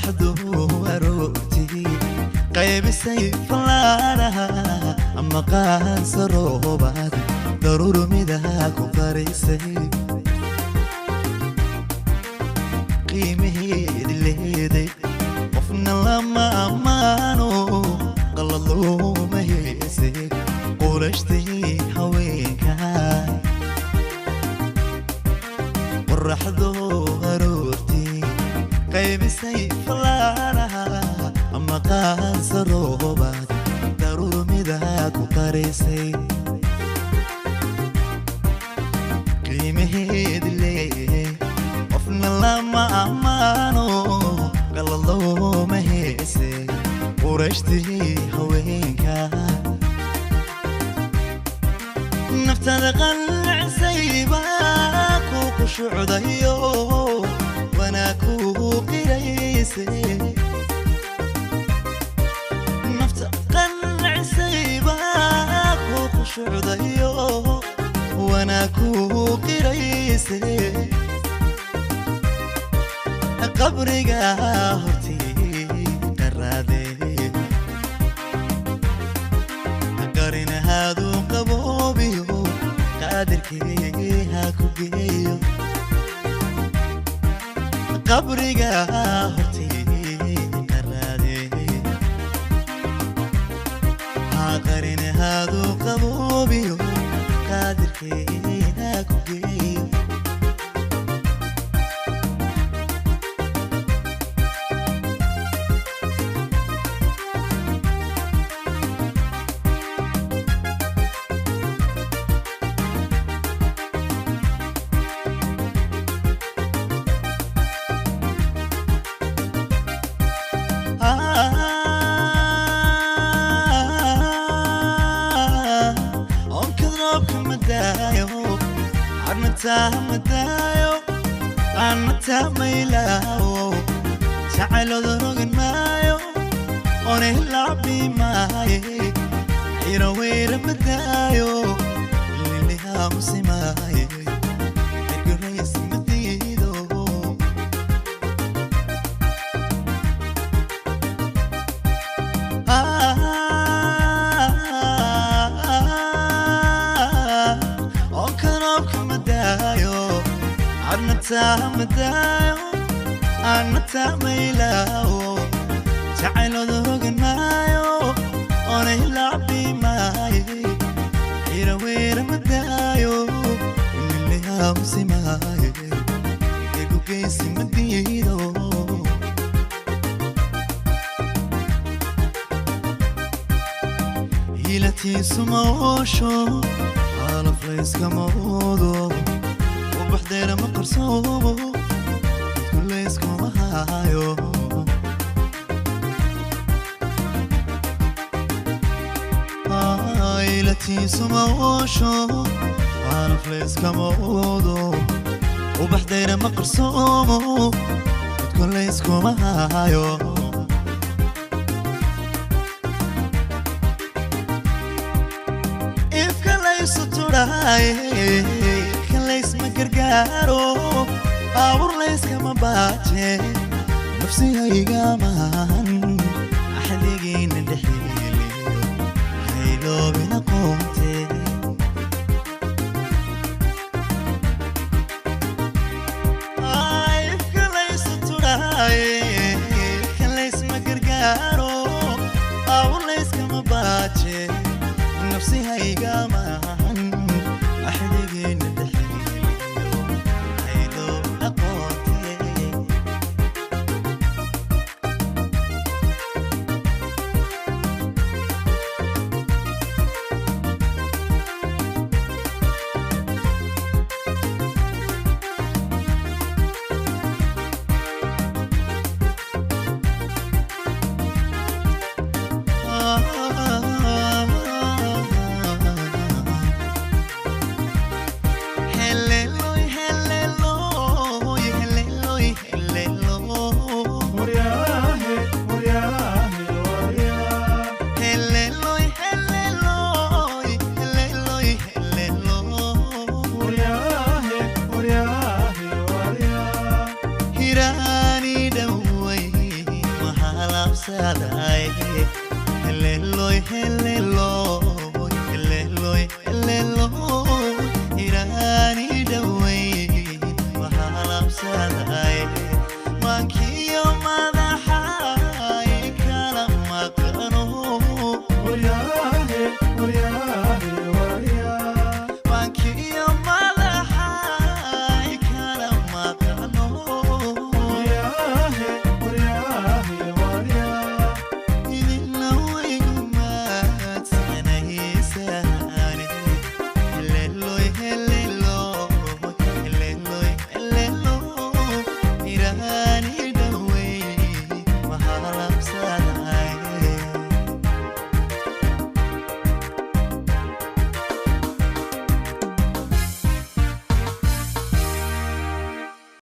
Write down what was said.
qorraxdu aroortii qaybisay falaaraha ama qaansa roobaad daruur midaa ku qarisay qiimaheedi leeday qofna lama ammaano qalad looma heesay qurashtii haweenkaay qorraxdu aroortii qaybisay falaaraha ama qaansa roobaad daruur midaa ku qarisay qiimaheedi leeday qofna lama ammaano qalad looma heesay qurashtii haweenkaay naftada qancisay baa ku khushuucdayo wana ku qiraysay nafta qancisay baa ku khushuucdayo wana ku qiraysay qabriga hortii qaraadee qarina hadu qaboobiyo qadirkii ha ku geeyo qabriga hortii qaraadee qarina hadu qaboobiyo qadirkii ha ku geeyo أنا تميلاو تعالوا ذروقن مايو ونهلعب بماي يروير مدايو اللي هامسي ماي القريس مديدو أنا تميلاو تعالوا ذروقن مايو ونهلعب بماي يروير مدايو اللي هامسي ماي القريس مديدو هيلتي سموشو على فليس كمودو وبحضير مقرصوبو كل اسكو مهايو عائلتي سموشو عارف ليس كمودو وبحضير مقرصوبو كل اسكو مهايو إفكا ليس تراي ليس مقرقارو أور ليس كما باتي نفسي هاي قامان أحليقين الدحيلي هايلو بنا قومتي إفكا ليس تراي كان ليس مقرقارو أور ليس كما باتي نفسي هاي قامان أحليقين harsaday helelooy helelooy